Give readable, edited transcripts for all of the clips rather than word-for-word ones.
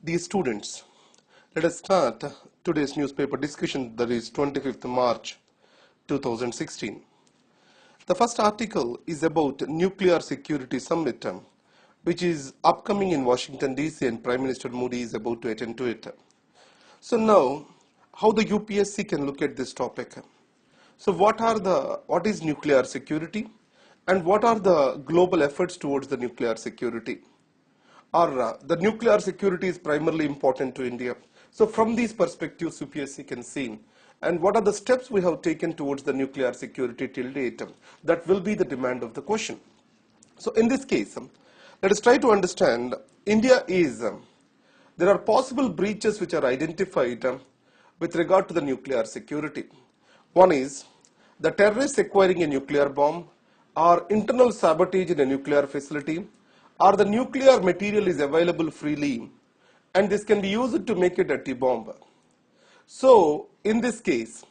Dear students, let us start today's newspaper discussion, that is 25th March 2016. The first article is about Nuclear Security Summit, which is upcoming in Washington DC, and Prime Minister Modi is about to attend to it. So now, how the UPSC can look at this topic? So what is nuclear security, and what are the global efforts towards the nuclear security? Or the nuclear security is primarily important to India. So from these perspectives, UPSC can see, and what are the steps we have taken towards the nuclear security till date? That will be the demand of the question. So in this case, let us try to understand, there are possible breaches which are identified with regard to the nuclear security. One is the terrorists acquiring a nuclear bomb, or internal sabotage in a nuclear facility, or the nuclear material is available freely and this can be used to make a dirty bomb. So in this case,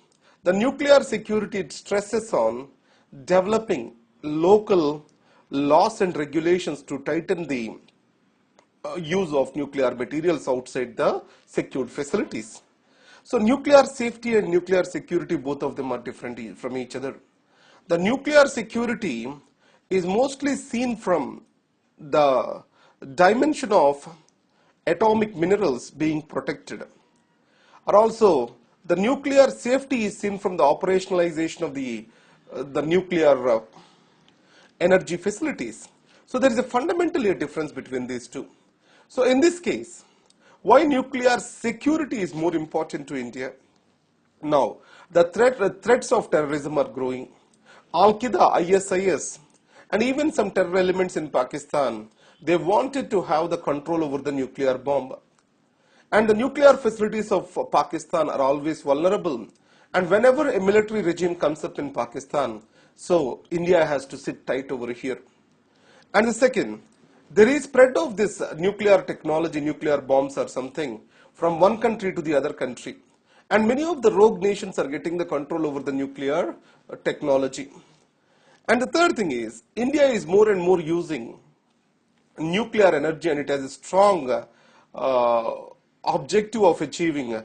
the nuclear security stresses on developing local laws and regulations to tighten the use of nuclear materials outside the secured facilities. So nuclear safety and nuclear security, both of them are different from each other. The nuclear security is mostly seen from the dimension of atomic minerals being protected, or also the nuclear safety is seen from the operationalization of the nuclear energy facilities. So there is fundamentally a difference between these two. So in this case, why nuclear security is more important to India? Now, the threats of terrorism are growing. Al-Qaeda, ISIS, and even some terror elements in Pakistan, they wanted to have the control over the nuclear bomb. And the nuclear facilities of Pakistan are always vulnerable. And whenever a military regime comes up in Pakistan, so India has to sit tight over here. And the second, there is spread of this nuclear technology, nuclear bombs or something, from one country to the other country. And many of the rogue nations are getting the control over the nuclear technology. And the third thing is, India is more and more using nuclear energy, and it has a strong objective of achieving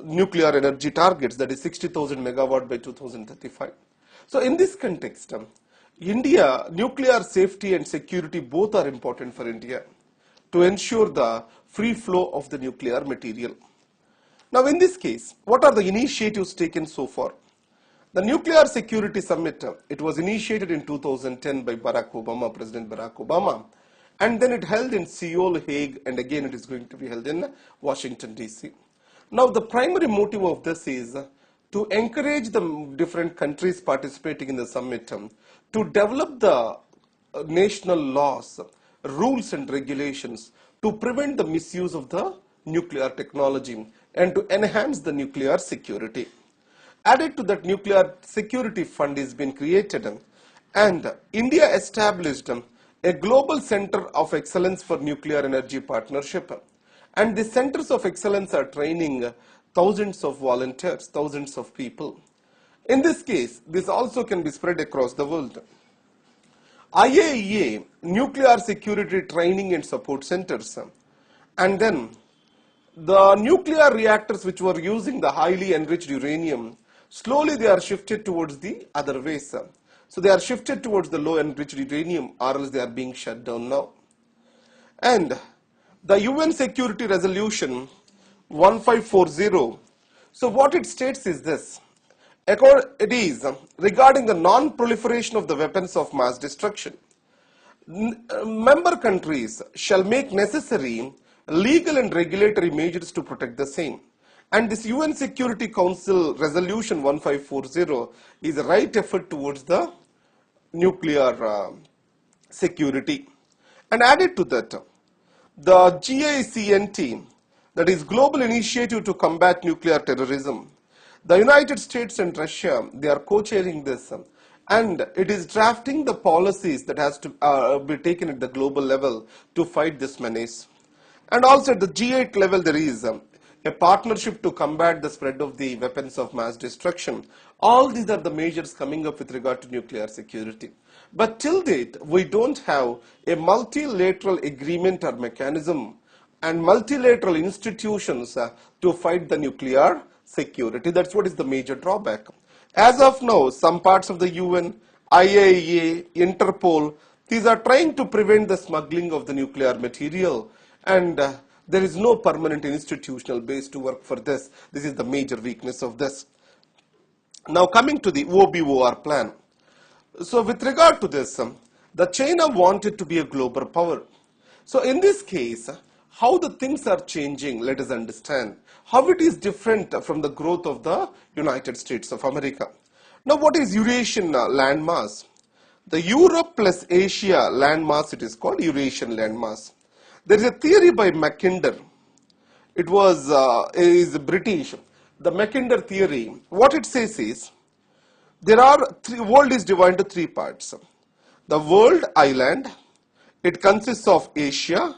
nuclear energy targets, that is 60,000 megawatt by 2035. So in this context, India, nuclear safety and security both are important for India to ensure the free flow of the nuclear material. Now in this case, what are the initiatives taken so far? The Nuclear Security Summit, it was initiated in 2010 by President Barack Obama, and then it held in Seoul, Hague, and again it is going to be held in Washington DC. Now the primary motive of this is to encourage the different countries participating in the summit to develop the national laws, rules and regulations to prevent the misuse of the nuclear technology and to enhance the nuclear security. Added to that, nuclear security fund is being created, and India established a global center of excellence for nuclear energy partnership, and the centers of excellence are training thousands of volunteers, thousands of people. In this case, this also can be spread across the world. IAEA, Nuclear Security Training and Support Centers, and then the nuclear reactors which were using the highly enriched uranium, slowly they are shifted towards the other ways. So they are shifted towards the low enriched uranium, or else they are being shut down now. And the UN Security Resolution 1540, so what it states is this. It is regarding the non-proliferation of the weapons of mass destruction. Member countries shall make necessary legal and regulatory measures to protect the same. And this UN Security Council Resolution 1540 is a right effort towards the nuclear security. And added to that, the GICNT, that is Global Initiative to Combat Nuclear Terrorism, the United States and Russia, they are co-chairing this, and it is drafting the policies that has to be taken at the global level to fight this menace. And also at the G8 level, there is a partnership to combat the spread of the weapons of mass destruction. All these are the measures coming up with regard to nuclear security. But till date, we don't have a multilateral agreement or mechanism and multilateral institutions to fight the nuclear security. That's what is the major drawback. As of now, some parts of the UN, IAEA, Interpol, these are trying to prevent the smuggling of the nuclear material, and there is no permanent institutional base to work for this. This is the major weakness of this. Now coming to the OBOR plan. So with regard to this, the China wanted to be a global power. So in this case, how the things are changing, let us understand. How it is different from the growth of the United States of America. Now what is Eurasian landmass? The Europe plus Asia landmass, it is called Eurasian landmass. There is a theory by Mackinder. It is British. The Mackinder theory, what it says is, world is divided into three parts. The world island, it consists of Asia,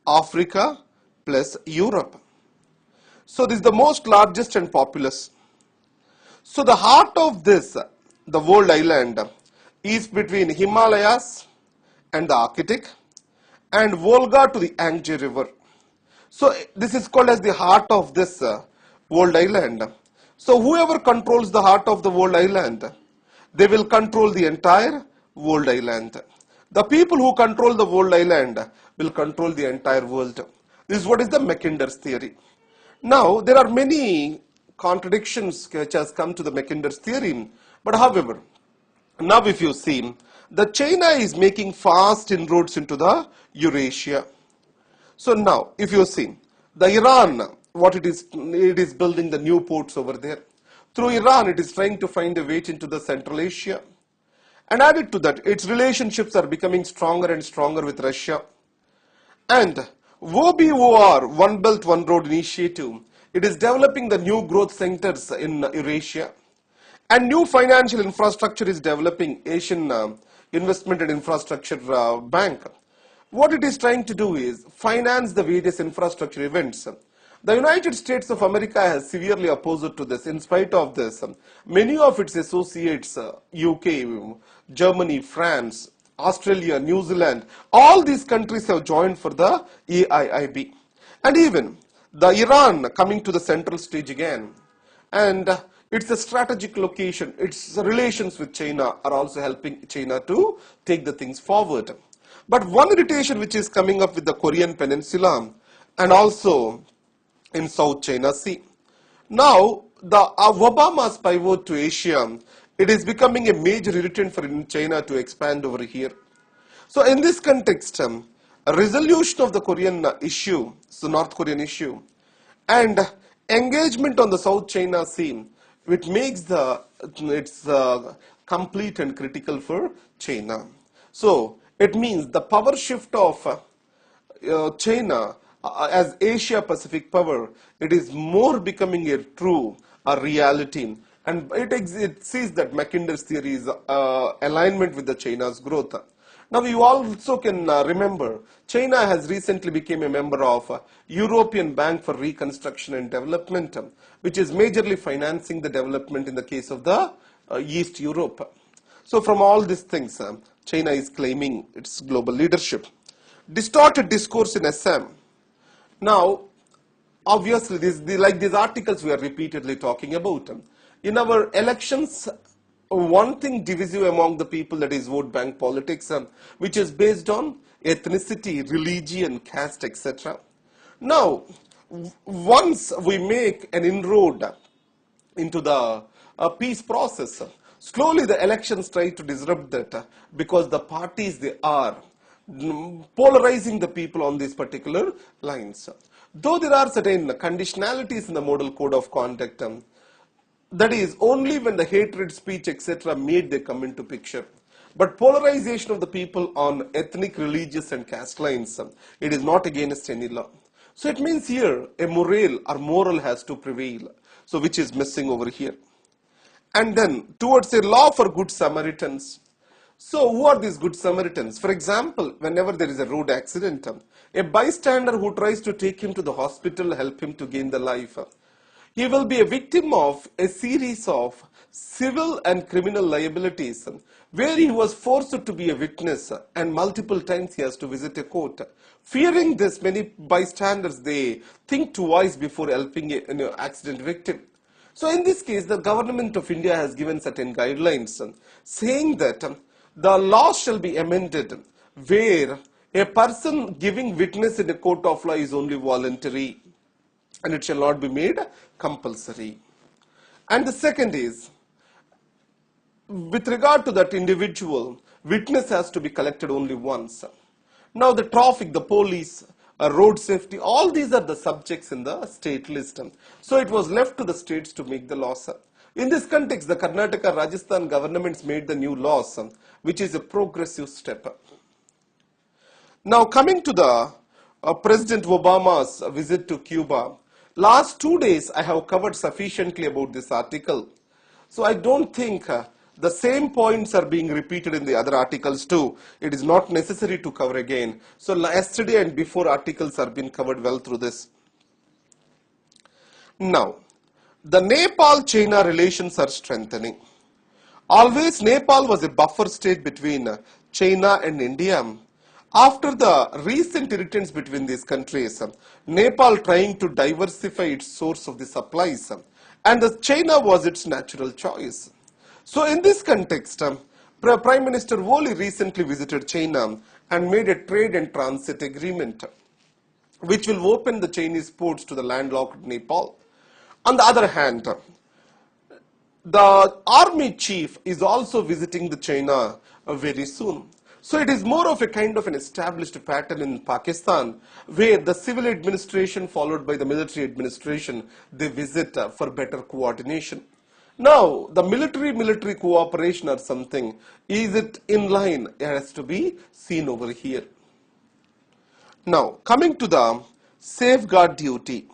Africa plus Europe. So this is the most largest and populous. So the heart of this, the world island, is between Himalayas and the Arctic and Volga to the Yangtze River. So this is called as the heart of this world island. So whoever controls the heart of the world island, they will control the entire world island. The people who control the world island will control the entire world. This is what is the Mackinder's theory. Now there are many contradictions which has come to the Mackinder's theory, but however, now if you see, the China is making fast inroads into the Eurasia. So now if you see, the Iran, what it is building the new ports over there. Through Iran, it is trying to find a way into the Central Asia. And added to that, its relationships are becoming stronger and stronger with Russia. And OBOR, One Belt, One Road initiative, it is developing the new growth centers in Eurasia. And new financial infrastructure is developing, Asian Investment and Infrastructure Bank. What it is trying to do is finance the various infrastructure events. The United States of America has severely opposed to this. In spite of this, many of its associates, UK, Germany, France, Australia, New Zealand, all these countries have joined for the AIIB. And even the Iran coming to the central stage again. And it's a strategic location. Its relations with China are also helping China to take the things forward. But one irritation which is coming up with the Korean Peninsula and also in South China Sea. Now, the Obama's pivot to Asia, it is becoming a major irritant for China to expand over here. So, in this context, a resolution of the Korean issue, the North Korean issue, and engagement on the South China Sea, which makes it's complete and critical for China. So, it means the power shift of China as Asia Pacific power, it is more becoming a reality, and it sees that Mackinder's theory is alignment with the China's growth. Now you also can remember, China has recently become a member of European Bank for Reconstruction and Development, which is majorly financing the development in the case of the East Europe. So from all these things, China is claiming its global leadership. Distorted discourse in Assam. Now, obviously, like these articles we are repeatedly talking about. In our elections, one thing divisive among the people, that is Votebank Politics, which is based on ethnicity, religion, caste, etc. Now, once we make an inroad into the peace process, slowly the elections try to disrupt that because the parties, they are polarizing the people on these particular lines. Though there are certain conditionalities in the model code of conduct, that is only when the hatred speech etc. made they come into picture. But polarization of the people on ethnic, religious and caste lines, it is not against any law. So it means here a moral has to prevail. So which is missing over here. And then towards a law for good Samaritans. So who are these good Samaritans? For example, whenever there is a road accident, a bystander who tries to take him to the hospital, help him to gain the life, he will be a victim of a series of civil and criminal liabilities where he was forced to be a witness and multiple times he has to visit a court. Fearing this, many bystanders, they think twice before helping an accident victim. So in this case, the government of India has given certain guidelines saying that the law shall be amended where a person giving witness in a court of law is only voluntary and it shall not be made compulsory. And the second is, with regard to that individual, witness has to be collected only once. Now the traffic, the police, road safety, all these are the subjects in the state list. So it was left to the states to make the laws. In this context, the Karnataka, Rajasthan governments made the new laws, which is a progressive step. Now coming to the President Obama's visit to Cuba, last 2 days I have covered sufficiently about this article. So I don't think the same points are being repeated in the other articles too. It is not necessary to cover again. So yesterday and before articles have been covered well through this. Now, the Nepal-China relations are strengthening. Always Nepal was a buffer state between China and India. After the recent irritants between these countries, Nepal trying to diversify its source of the supplies, and China was its natural choice. So in this context, Prime Minister Oli recently visited China and made a trade and transit agreement, which will open the Chinese ports to the landlocked Nepal. On the other hand, the army chief is also visiting the China very soon. So it is more of a kind of an established pattern in Pakistan where the civil administration followed by the military administration, they visit for better coordination. Now, the military cooperation or something, is it in line? It has to be seen over here. Now, coming to the safeguard duty.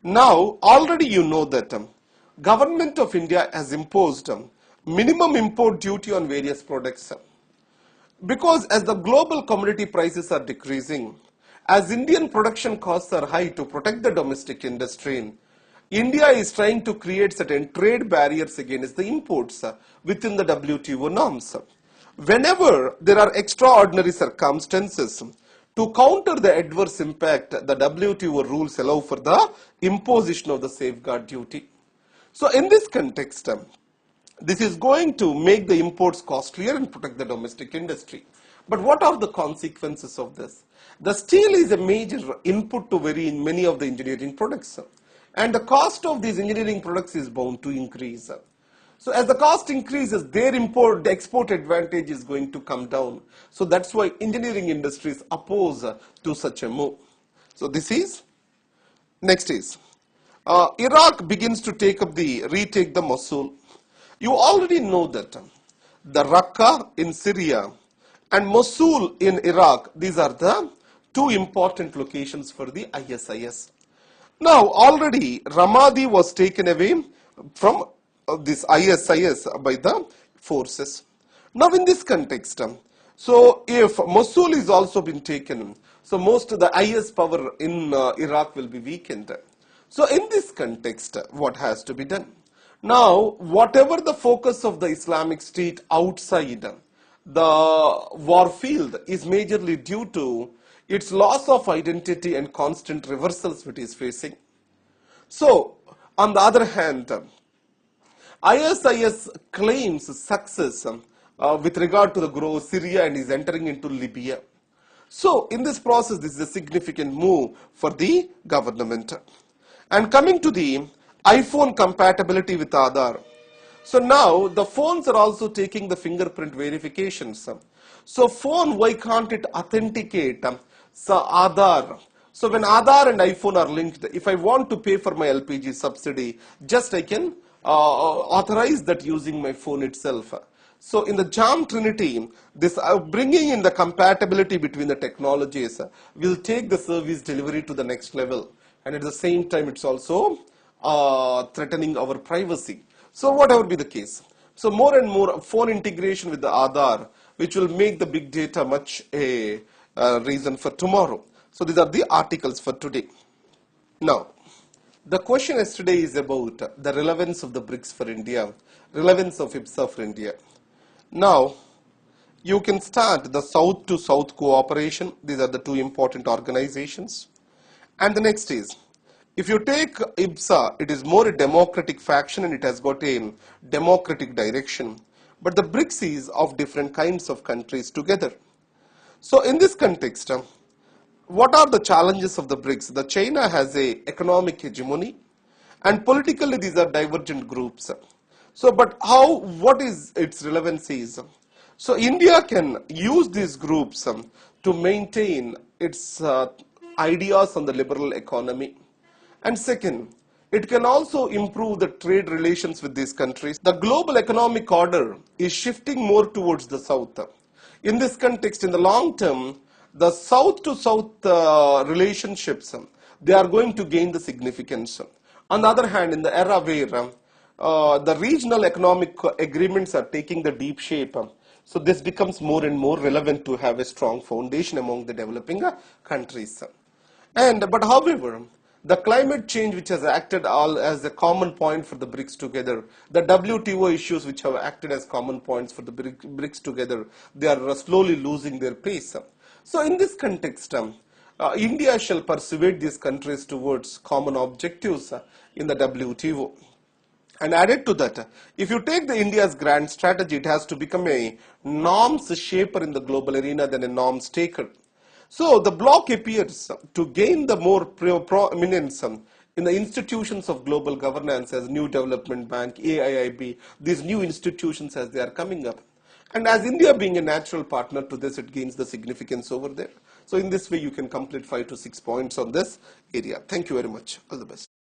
Now, already you know that Government of India has imposed minimum import duty on various products. Because as the global commodity prices are decreasing, as Indian production costs are high to protect the domestic industry, India is trying to create certain trade barriers against the imports within the WTO norms. Whenever there are extraordinary circumstances, to counter the adverse impact, the WTO rules allow for the imposition of the safeguard duty. So in this context, this is going to make the imports costlier and protect the domestic industry. But what are the consequences of this? The steel is a major input to many of the engineering products. And the cost of these engineering products is bound to increase. So as the cost increases, their export advantage is going to come down. So that's why engineering industries oppose to such a move. So this is, next is, Iraq begins to retake the Mosul. You already know that the Raqqa in Syria and Mosul in Iraq, these are the two important locations for the ISIS. Now, already Ramadi was taken away from this ISIS by the forces. Now, in this context, so if Mosul is also been taken, so most of the IS power in Iraq will be weakened. So, in this context, what has to be done? Now, whatever the focus of the Islamic State outside the war field is majorly due to its loss of identity and constant reversals it is facing. So, on the other hand, ISIS claims success with regard to the growth of Syria and is entering into Libya. So, in this process, this is a significant move for the government. And coming to the iPhone compatibility with Aadhaar. So now the phones are also taking the fingerprint verifications. So phone, why can't it authenticate Aadhaar? So when Aadhaar and iPhone are linked, if I want to pay for my LPG subsidy, just I can authorize that using my phone itself. So in the JAM Trinity, this bringing in the compatibility between the technologies will take the service delivery to the next level. And at the same time, it's also threatening our privacy. So whatever be the case. So more and more phone integration with the Aadhaar, which will make the big data much a reason for tomorrow. So these are the articles for today. Now, the question yesterday is about the relevance of the BRICS for India, relevance of IPSA for India. Now, you can start the South to South cooperation. These are the two important organizations. And the next is, if you take IBSA, it is more a democratic faction and it has got a democratic direction. But the BRICS is of different kinds of countries together. So in this context, what are the challenges of the BRICS? The China has a economic hegemony and politically these are divergent groups. So but what is its relevancies? So India can use these groups to maintain its ideas on the liberal economy. And second, it can also improve the trade relations with these countries. The global economic order is shifting more towards the south. In this context, in the long term, the south to south relationships, they are going to gain the significance. On the other hand, in the era where the regional economic agreements are taking the deep shape, so this becomes more and more relevant to have a strong foundation among the developing countries. But however, the climate change which has acted all as a common point for the BRICS together, the WTO issues which have acted as common points for the BRICS together, they are slowly losing their pace. So in this context, India shall persuade these countries towards common objectives in the WTO. And added to that, if you take the India's grand strategy, it has to become a norms shaper in the global arena than a norms taker. So the bloc appears to gain the more prominence in the institutions of global governance as New Development Bank, AIIB, these new institutions as they are coming up. And as India being a natural partner to this, it gains the significance over there. So in this way, you can complete 5 to 6 points on this area. Thank you very much. All the best.